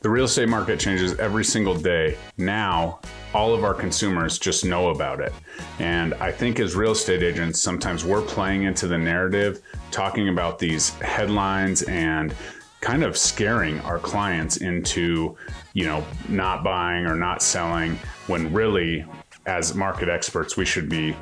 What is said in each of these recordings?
The real estate market changes every single day. Now, all of our consumers just know about it. And I think as real estate agents, sometimes we're playing into the narrative, talking about these headlines and kind of scaring our clients into, not buying or not selling, when really, as market experts, we should be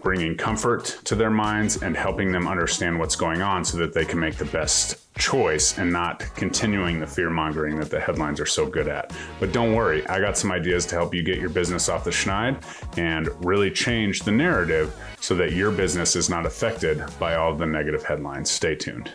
bringing comfort to their minds and helping them understand what's going on so that they can make the best choice and not continuing the fear mongering that the headlines are so good at. But don't worry, I got some ideas to help you get your business off the schneid and really change the narrative so that your business is not affected by all the negative headlines. Stay tuned.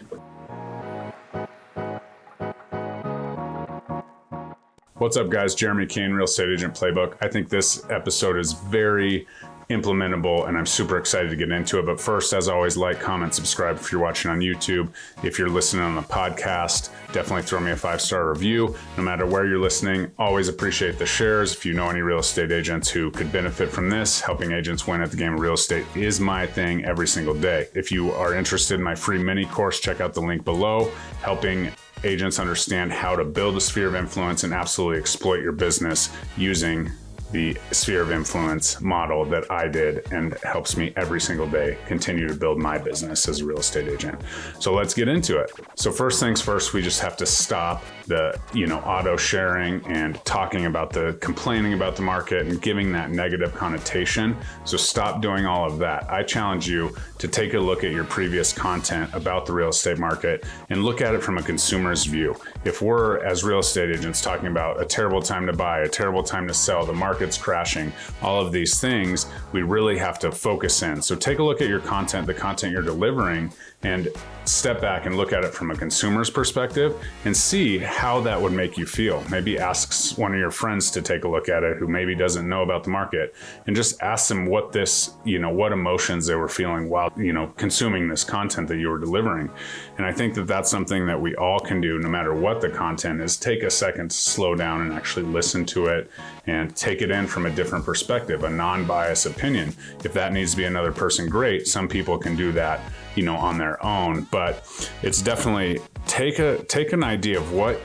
What's up, guys? Jeremy Kane, Real Estate Agent Playbook. I think this episode is very implementable and I'm super excited to get into it. But first, as always, like, comment, subscribe if you're watching on YouTube. If you're listening on the podcast, definitely throw me a 5-star review. No matter where you're listening, always appreciate the shares. If you know any real estate agents who could benefit from this, helping agents win at the game of real estate is my thing every single day. If you are interested in my free mini course, check out the link below, helping agents understand how to build a sphere of influence and absolutely exploit your business using the sphere of influence model that I did, and helps me every single day continue to build my business as a real estate agent. So let's get into it. So first things first, we just have to stop the, auto sharing and complaining about the market and giving that negative connotation. So stop doing all of that. I challenge you to take a look at your previous content about the real estate market and look at it from a consumer's view. If we're, as real estate agents, talking about a terrible time to buy, a terrible time to sell, the market's crashing, all of these things, we really have to focus in. So take a look at your content, the content you're delivering, and step back and look at it from a consumer's perspective and see how that would make you feel. Maybe ask one of your friends to take a look at it who maybe doesn't know about the market, and just ask them what what emotions they were feeling while, consuming this content that you were delivering. And I think that that's something that we all can do no matter what the content is. Take a second to slow down and actually listen to it and take it in from a different perspective, a non-biased opinion. If that needs to be another person, great. Some people can do that, on their own, but it's definitely take an idea of what,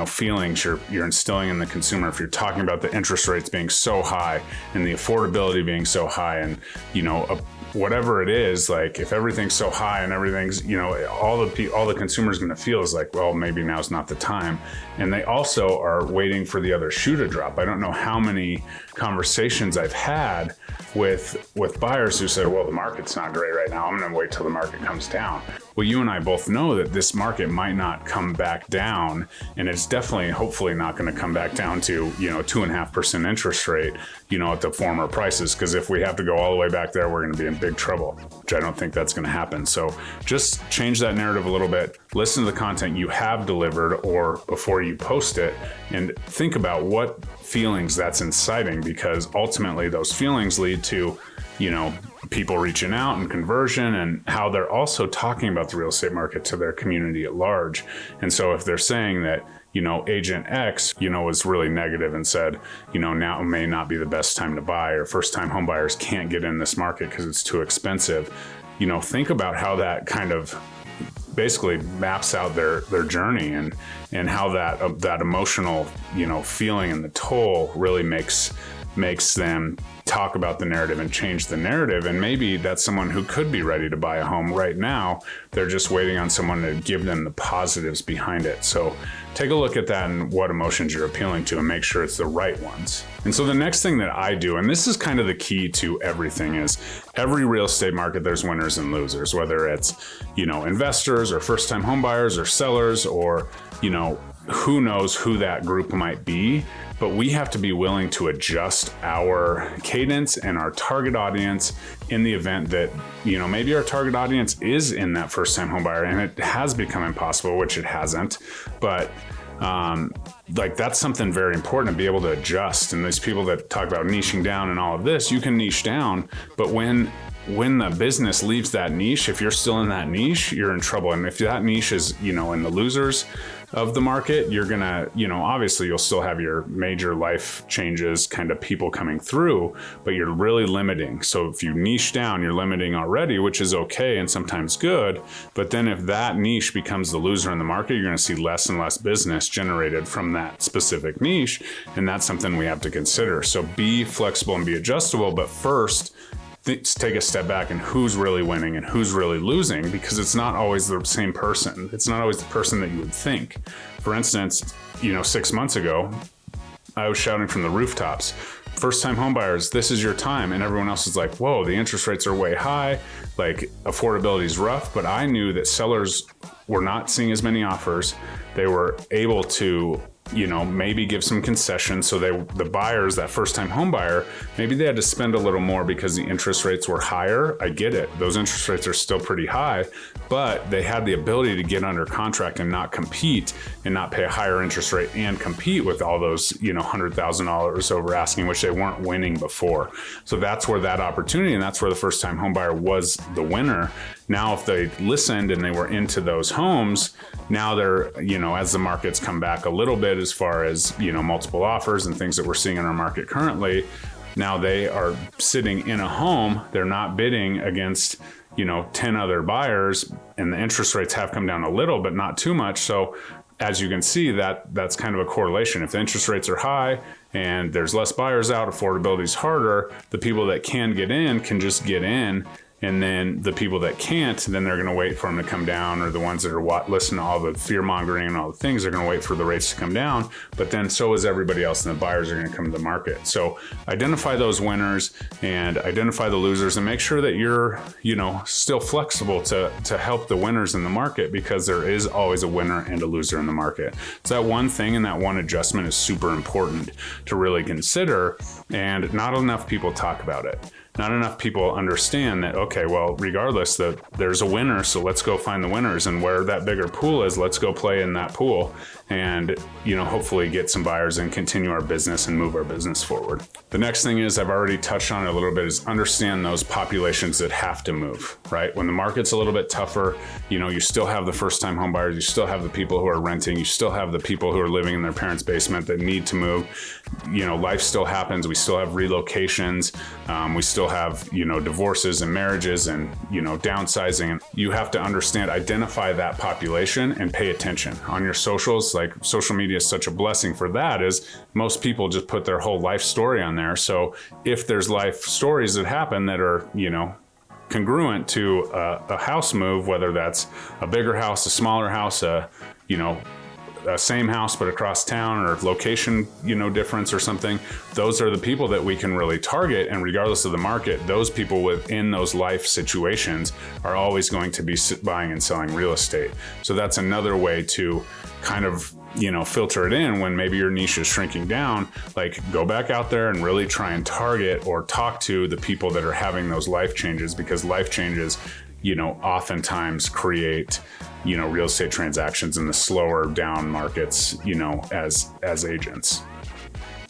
feelings you're instilling in the consumer. If you're talking about the interest rates being so high and the affordability being so high and, whatever it is, like if everything's so high and everything's, all the consumer's going to feel is like, well, maybe now's not the time. And they also are waiting for the other shoe to drop. I don't know how many conversations I've had with buyers who said, well, the market's not great right now, I'm going to wait till the market comes down. Well, you and I both know that this market might not come back down, and it's definitely, hopefully not going to come back down to, 2.5% interest rate, at the former prices. Because if we have to go all the way back there, we're going to be in big trouble, which I don't think that's going to happen. So just change that narrative a little bit, listen to the content you have delivered or before you post it, and think about what feelings that's inciting, because ultimately those feelings lead to, people reaching out and conversion, and how they're also talking about the real estate market to their community at large. And so if they're saying that, agent X, was really negative and said, now may not be the best time to buy, or first time home buyers can't get in this market because it's too expensive, think about how that kind of basically maps out their journey, and how that emotional, feeling and the toll really makes them talk about the narrative and change the narrative. And maybe that's someone who could be ready to buy a home right now. They're just waiting on someone to give them the positives behind it. So take a look at that and what emotions you're appealing to, and make sure it's the right ones. And so the next thing that I do, and this is kind of the key to everything, is every real estate market, there's winners and losers, whether it's, investors or first-time home buyers or sellers, or, who knows who that group might be. But we have to be willing to adjust our cadence and our target audience in the event that, maybe our target audience is in that first time home buyer and it has become impossible, which it hasn't. But that's something very important, to be able to adjust. And these people that talk about niching down and all of this, you can niche down, but when the business leaves that niche, if you're still in that niche, you're in trouble. And if that niche is, in the losers, of the market, you're gonna, obviously you'll still have your major life changes kind of people coming through, but you're really limiting. So if you niche down, you're limiting already, which is okay and sometimes good. But then if that niche becomes the loser in the market, you're gonna see less and less business generated from that specific niche. And that's something we have to consider. So be flexible and be adjustable, but first, take a step back and who's really winning and who's really losing, because it's not always the same person. It's not always the person that you would think. For instance, 6 months ago, I was shouting from the rooftops, first time home buyers, this is your time. And everyone else is like, whoa, the interest rates are way high. Like affordability is rough. But I knew that sellers were not seeing as many offers. They were able to maybe give some concessions. So the buyers, that first time home buyer, maybe they had to spend a little more because the interest rates were higher. I get it. Those interest rates are still pretty high, but they had the ability to get under contract and not compete and not pay a higher interest rate and compete with all those, $100,000 over asking, which they weren't winning before. So that's where that opportunity, and that's where the first time home buyer was the winner. Now, if they listened and they were into those homes, now they're, as the markets come back a little bit as far as, multiple offers and things that we're seeing in our market currently, now they are sitting in a home. They're not bidding against, 10 other buyers, and the interest rates have come down a little, but not too much. So as you can see, that's kind of a correlation. If the interest rates are high and there's less buyers out, affordability is harder, the people that can get in can just get in. And then the people that can't, then they're going to wait for them to come down, or the ones that are listening to all the fear mongering and all the things, are going to wait for the rates to come down. But then so is everybody else, and the buyers are going to come to the market. So identify those winners and identify the losers, and make sure that you're, still flexible to help the winners in the market, because there is always a winner and a loser in the market. So that one thing and that one adjustment is super important to really consider, and not enough people talk about it. Not enough people understand that, okay, well, regardless, that there's a winner, so let's go find the winners, and where that bigger pool is, let's go play in that pool, and hopefully get some buyers and continue our business and move our business forward. The next thing is, I've already touched on it a little bit, is understand those populations that have to move, right? When the market's a little bit tougher, you still have the first time home buyers, you still have the people who are renting, you still have the people who are living in their parents' basement that need to move. Life still happens. We still have relocations. We still have, divorces and marriages and, downsizing. And you have to understand, identify that population and pay attention on your socials. Like, social media is such a blessing for that, is most people just put their whole life story on there. So if there's life stories that happen that are, congruent to a house move, whether that's a bigger house, a smaller house, a same house but across town, or location, difference or something, those are the people that we can really target. And regardless of the market, those people within those life situations are always going to be buying and selling real estate. So that's another way to kind of, filter it in when maybe your niche is shrinking down. Like, go back out there and really try and target or talk to the people that are having those life changes, because life changes, oftentimes create, real estate transactions in the slower down markets, as agents.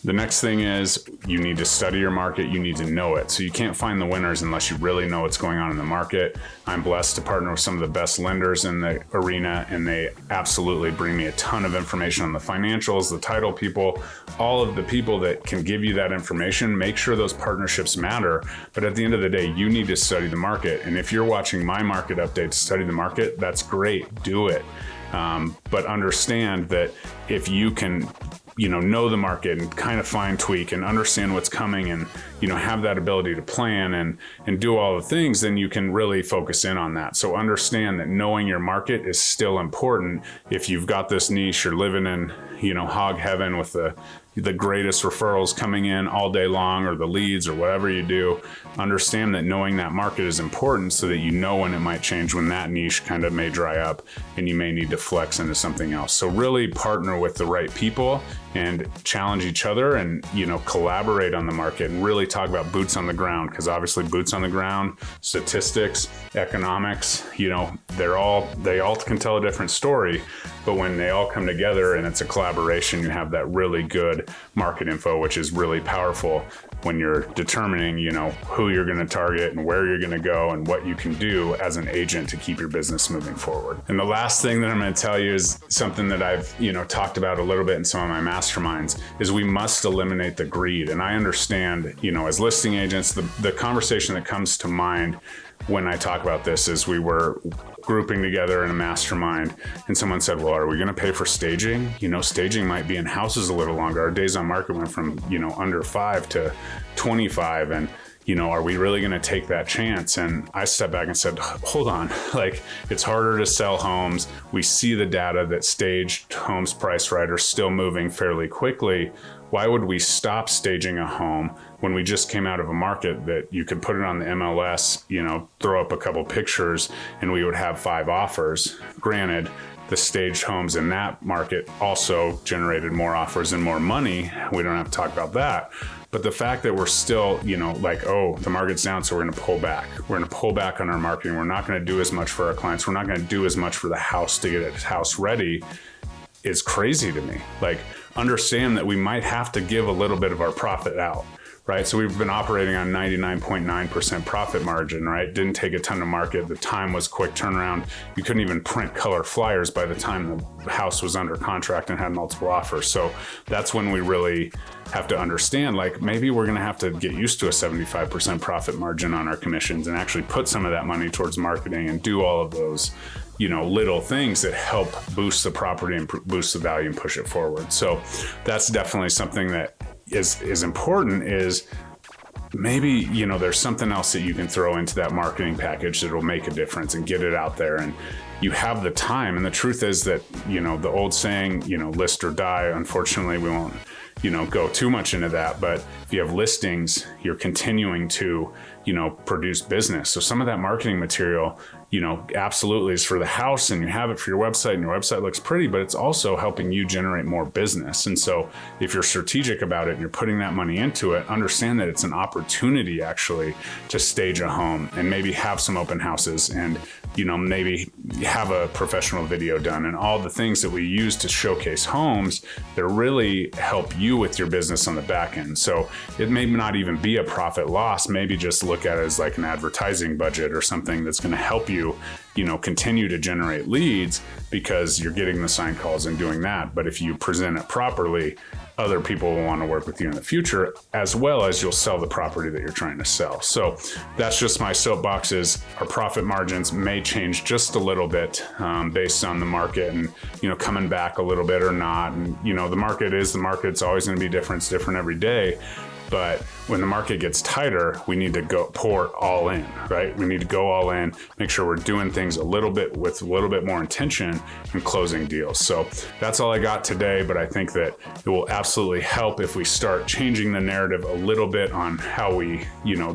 The next thing is, you need to study your market. You need to know it. So you can't find the winners unless you really know what's going on in the market. I'm blessed to partner with some of the best lenders in the arena, and they absolutely bring me a ton of information on the financials, the title people, all of the people that can give you that information. Make sure those partnerships matter. But at the end of the day, you need to study the market. And if you're watching my market update to study the market, that's great. Do it. But understand that if you can know the market and kind of fine tweak and understand what's coming, and, have that ability to plan and do all the things, then you can really focus in on that. So understand that knowing your market is still important. If you've got this niche, you're living in, hog heaven with the greatest referrals coming in all day long, or the leads, or whatever you do, understand that knowing that market is important, so that when it might change, when that niche kind of may dry up and you may need to flex into something else. So really partner with the right people and challenge each other and, collaborate on the market and really talk about boots on the ground, because obviously boots on the ground, statistics, economics, they all can tell a different story. But when they all come together and it's a collaboration, you have that really good market info, which is really powerful when you're determining, who you're going to target and where you're going to go and what you can do as an agent to keep your business moving forward. And the last thing that I'm going to tell you is something that I've, talked about a little bit in some of my masterminds, is we must eliminate the greed. And I understand, as listing agents, the conversation that comes to mind when I talk about this is we were grouping together in a mastermind and someone said, well, are we going to pay for staging? Staging might be in houses a little longer. Our days on market went from, under 5 to 25. And, are we really going to take that chance? And I stepped back and said, hold on, it's harder to sell homes. We see the data that staged homes priced right are still moving fairly quickly. Why would we stop staging a home when we just came out of a market that you could put it on the MLS, throw up a couple pictures and we would have 5 offers? Granted, the staged homes in that market also generated more offers and more money. We don't have to talk about that. But the fact that we're still, the market's down, so we're going to pull back. We're going to pull back on our marketing. We're not going to do as much for our clients. We're not going to do as much for the house to get its house ready is crazy to me. Understand that we might have to give a little bit of our profit out, right? So we've been operating on 99.9% profit margin, right? Didn't take a ton to market. The time was quick turnaround. You couldn't even print color flyers by the time the house was under contract and had multiple offers. So that's when we really have to understand, maybe we're going to have to get used to a 75% profit margin on our commissions and actually put some of that money towards marketing and do all of those, little things that help boost the property and boost the value and push it forward. So that's definitely something that is important, is maybe, there's something else that you can throw into that marketing package that will make a difference and get it out there. And you have the time. And the truth is that, the old saying, list or die, unfortunately, we won't, go too much into that. But if you have listings, you're continuing to, produce business. So some of that marketing material, absolutely is for the house and you have it for your website and your website looks pretty, but it's also helping you generate more business. And so if you're strategic about it and you're putting that money into it, understand that it's an opportunity actually to stage a home and maybe have some open houses and, maybe have a professional video done and all the things that we use to showcase homes that really help you with your business on the back end. So it may not even be a profit loss, maybe just look at it as like an advertising budget or something that's going to help you, continue to generate leads because you're getting the sign calls and doing that. But if you present it properly, other people will want to work with you in the future, as well as you'll sell the property that you're trying to sell. So that's just my soapbox. Is our profit margins may change just a little bit based on the market and, coming back a little bit or not. And, the market is the market. It's always going to be different. It's different every day. But when the market gets tighter, we need to go pour all in, right? We need to go all in, make sure we're doing things a little bit with a little bit more intention and closing deals. So that's all I got today, but I think that it will absolutely help if we start changing the narrative a little bit on how we,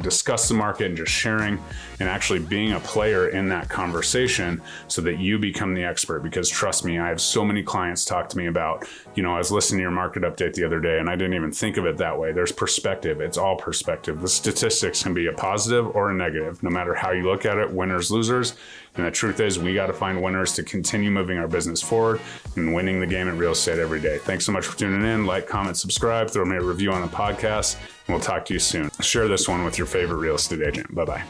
discuss the market and just sharing and actually being a player in that conversation so that you become the expert. Because trust me, I have so many clients talk to me about, I was listening to your market update the other day and I didn't even think of it that way. There's perspective. It's all perspective. The statistics can be a positive or a negative, no matter how you look at it, winners, losers. And the truth is we got to find winners to continue moving our business forward and winning the game in real estate every day. Thanks so much for tuning in. Like, comment, subscribe, throw me a review on the podcast, and we'll talk to you soon. Share this one with your favorite real estate agent. Bye-bye.